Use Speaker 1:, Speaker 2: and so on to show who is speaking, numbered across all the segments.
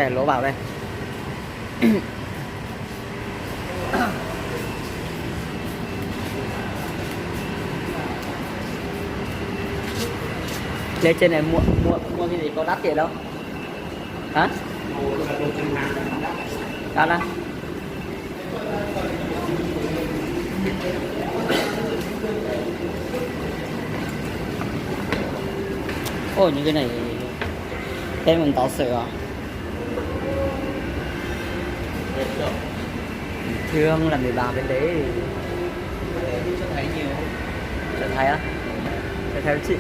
Speaker 1: này lỗ vào đây. Lên trên này mua cái gì có đắt tiền đâu? Hả? Đắt á? Ôi những cái này tên mình tỏ sữa. Thương làm gì bà bên đấy cho thấy nhiều. Cho thấy á? Cho thấy chị.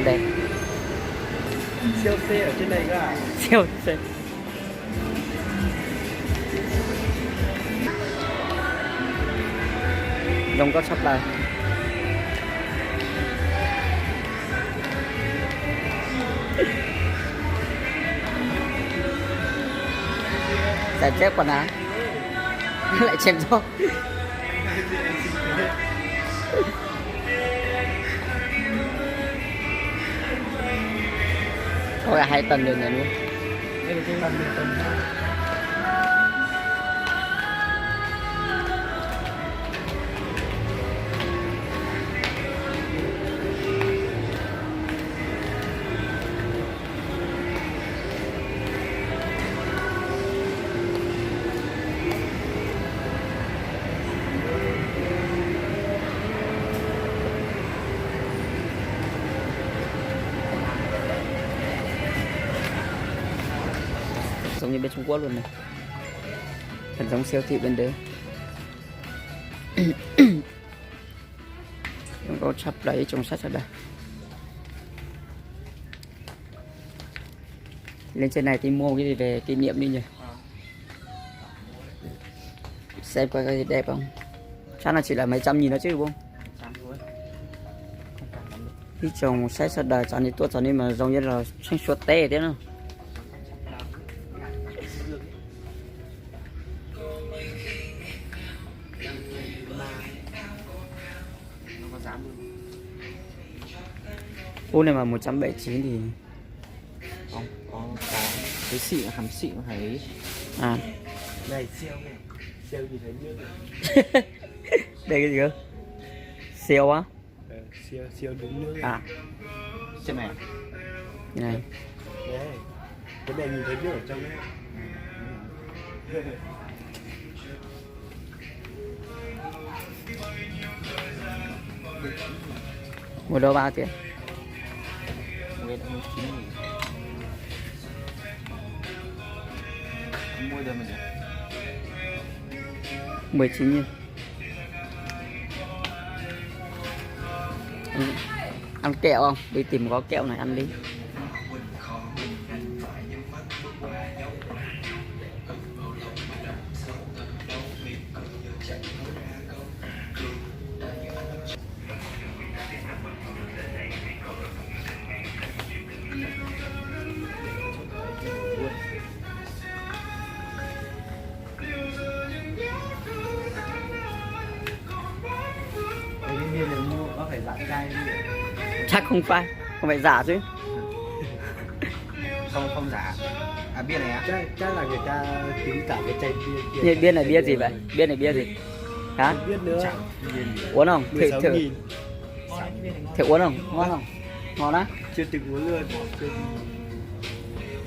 Speaker 1: Đây.
Speaker 2: Siêu xe ở trên này cơ à?
Speaker 1: Siêu xe. Đông có sắp lại. Giải chép quần áo. Lại chém gió. Thôi 2 tuần được rồi luôn.
Speaker 2: Đây là cái tuần.
Speaker 1: Giống như bên Trung Quốc luôn này, thật giống siêu thị bên đấy. Có chắp lấy trong sách ở đây. Lên trên này thì mua cái gì về kỷ niệm đi nhỉ? Xem coi cái gì đẹp không? Chắc là chỉ là mấy trăm nghìn đó chứ đúng không? Cái trồng sách sơ đời chán đi tuột chán đi mà giống như là xanh suốt tê thế nào? Ô này mà 179 thì
Speaker 2: Không, có cái xịn, hàm xịn phải.
Speaker 1: à
Speaker 2: Này siêu này, siêu gì thấy nước.
Speaker 1: đây cái gì cơ? Siêu á?
Speaker 2: Siêu đứng nước.
Speaker 1: À
Speaker 2: Trên này.
Speaker 1: cái này.
Speaker 2: Đấy, cái này nhìn thấy nước ở trong đấy.
Speaker 1: Một đô bao tiền?
Speaker 2: Mua đã 19.000. Mua được mình
Speaker 1: 19.000. Ăn kẹo không? Đi tìm có kẹo này ăn đi.
Speaker 2: cái bia này mua có phải dạng chai không?
Speaker 1: Chắc không phải giả chứ.
Speaker 2: Không giả. À bia này á? Chắc là người ta tính cả cái chai bia kia.
Speaker 1: Nhưng bia này bia gì vậy? Bia này bia gì? Hả?
Speaker 2: Không biết nữa.
Speaker 1: Uống không? Thử
Speaker 2: 16.000.
Speaker 1: thử uống không? Ngon không? Ngon á?
Speaker 2: Chưa từng uống luôn.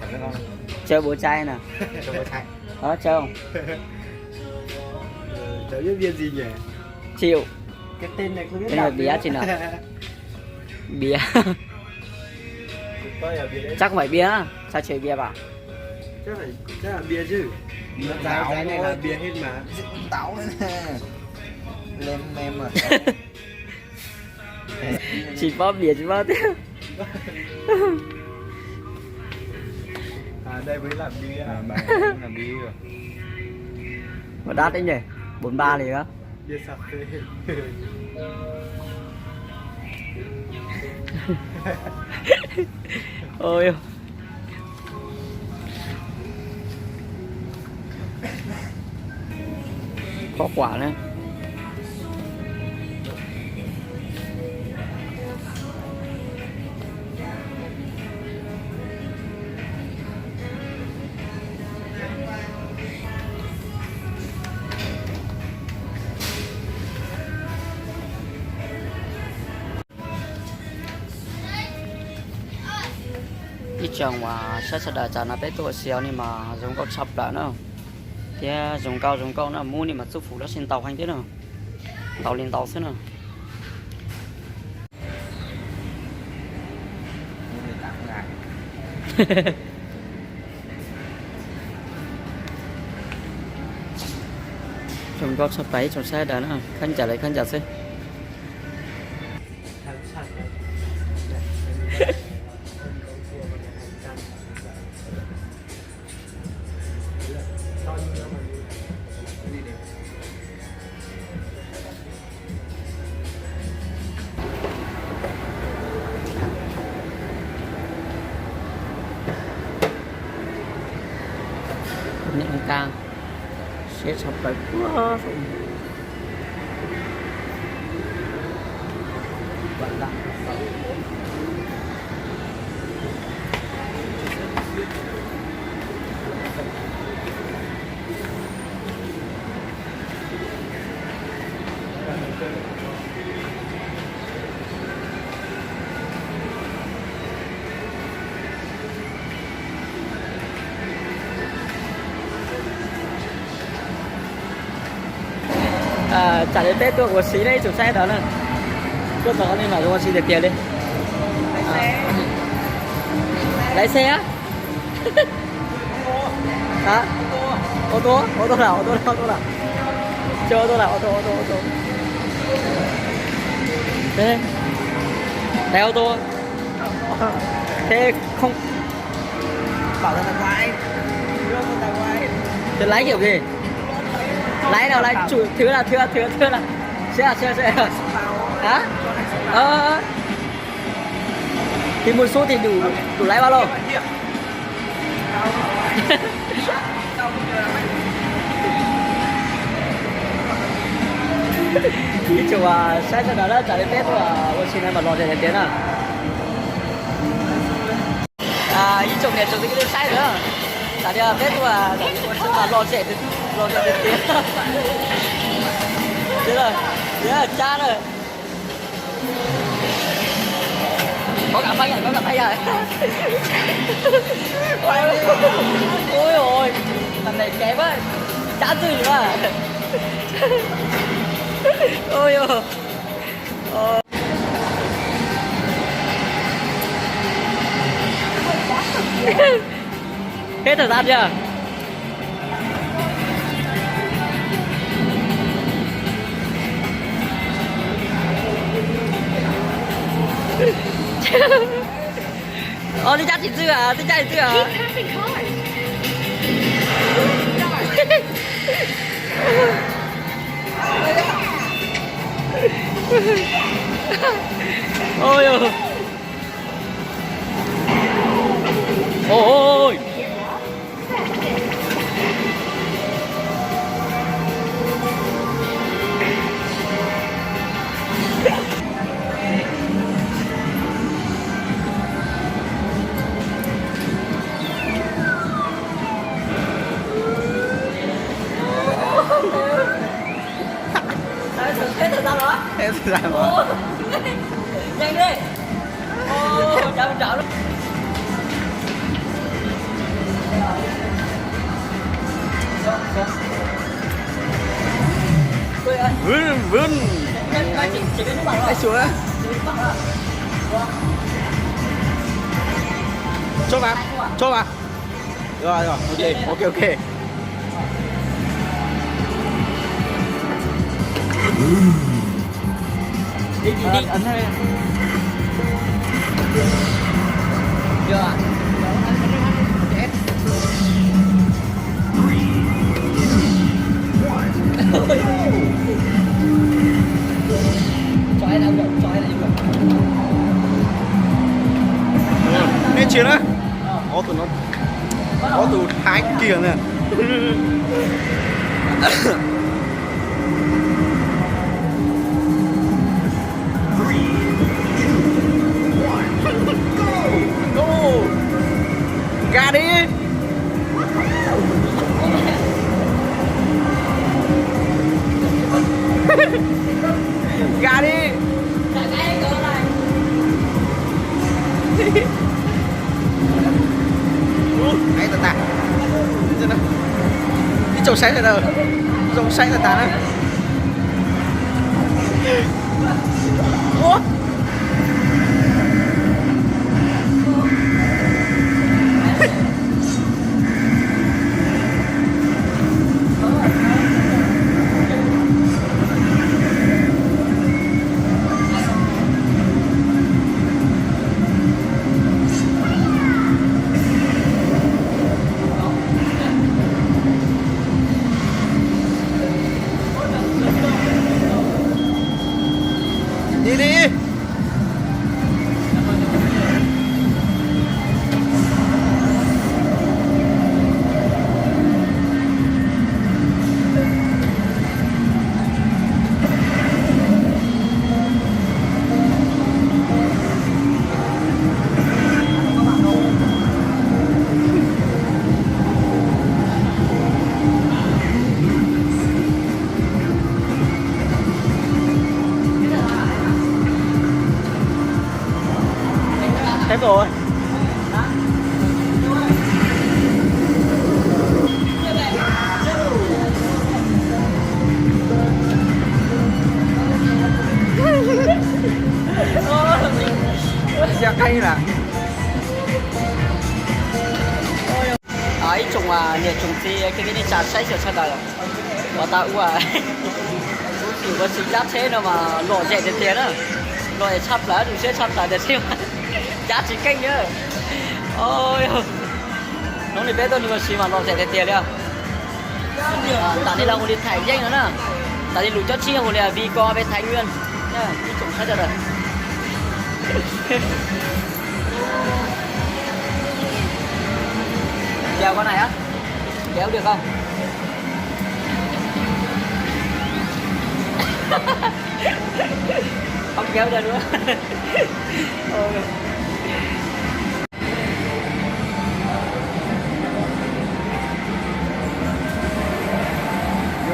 Speaker 2: Chẳng biết ngon.
Speaker 1: Chơi bố trai nào?
Speaker 2: Cho bố trai.
Speaker 1: Đó chơi không?
Speaker 2: Cháu biết bia gì nhỉ?
Speaker 1: Chịu.
Speaker 2: Cái tên này không biết.
Speaker 1: Đây là bia chị nào? Bia. Chắc không phải bia. Sao chơi bia bảo?
Speaker 2: Chắc là bia chứ. Giá này là bia hết mà.
Speaker 3: Táo nữa nè. Lên em mà.
Speaker 1: Chỉ bóp bia chứ bóp tiếp.
Speaker 2: À đây mới làm bia. À bà làm bia rồi.
Speaker 1: Mà đắt đấy nhỉ? 43 thì đó.
Speaker 2: Bia sạc phê.
Speaker 1: Ôi. Có quả nữa. chồng mà sẽ đợi trả nó bé tuổi xéo nhưng mà dùng câu chập đã nữa thì dùng câu nó mua nhưng mà giúp phụ nó xin tàu hành thế nào tàu lên tàu thế nào dùng câu chập đấy trong xe đã nữa khăn trả lại khăn trả xe những càng sẽ sắp tới quá trả đến Tết tôi của xí đây chủ xe đó nè trước đó nên mà tôi xin được tiền đi lái xe á hả ô tô nào chưa ô tô nào ô tô thế đây ô tô thế không
Speaker 3: bảo là quay
Speaker 1: thế lái kiểu gì lái nào lái chủ thứ là xe hả thì một số thì đủ lái bao lâu ý chủ xe cho nó trả đến Tết và tôi xin em mà lo cho tiền ý chủ này chủ thì cái sai nữa trả đi Tết và lo trẻ tiền thế rồi thế là cha rồi có cả phanh à ôi ôi thằng này kém quá chán gì mà ôi ôi hết thời gian chưa đi cha chị chưa à? Ôi ôi. Ôi. Hết thời gian rồi.
Speaker 3: Hết thời gian rồi.
Speaker 1: Nhanh đi. Ô, chào chào.
Speaker 3: Vươn.
Speaker 1: Chỉ biết bảo
Speaker 3: Hãy xuống. Cho vào. Rồi, ok.
Speaker 1: Đi. Ấn đây. Chưa ạ? Cho ai đã được.
Speaker 3: Nên chiến á. Có tụi thái kia nè. Ga đi. Ga đi. trồng xanh rồi đâu. Trồng xanh là tàn á. Ủa? Đi đi. Hết rồi. Dạ cay là.
Speaker 1: Ấy trùng nè trùng gì cái này chả say sửa sao đời và tao chỉ có chính giá thế nào mà lộ rẻ tiền tiền á rồi sắp lá đủ sẽ sắp lại để xem giá trị kênh nhá ôi nó này bé tôi nhưng mà xí mà lộ rẻ tiền tiền đấy tại đây là một điện thải danh nữa nè tại đây lùi cho chi một là vì co với Thái Nguyên nhá đi trùng hết rồi kéo con này á kéo được không không kéo ra nữa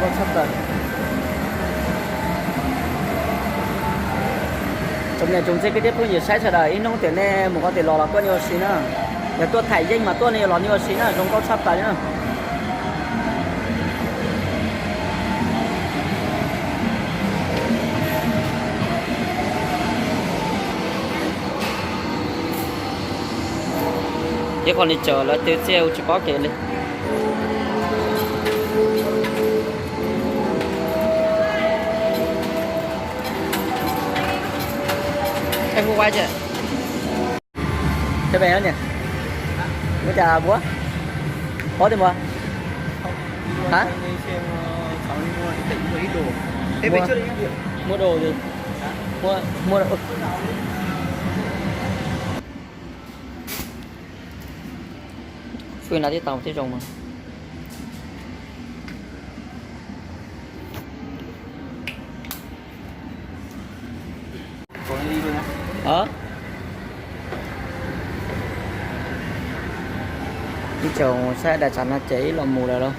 Speaker 3: Con sắp tới.
Speaker 1: trong nhà chúng sẽ cái tiếp có nhiều sai sờ đời nó có thể này một có thể lò là có nhiều xí nữa để tôi thải danh mà tôi này lò nhiều xí nữa trong có sắp tới nữa thế còn đi chờ là tiêu tiêu chỉ có cái này em mua quay chưa thế về nữa nhỉ mua trà búa có tiền mua hả
Speaker 3: Xem cháu đi mua tỉnh mua ít đồ. Thế về
Speaker 1: Mua.
Speaker 3: trước đi em.
Speaker 1: mua đồ gì mua đồ Phương là đi tàu tới rồng mà
Speaker 3: Có đi luôn á.
Speaker 1: đi chầu xe đã chắn là cháy là mù rồi đâu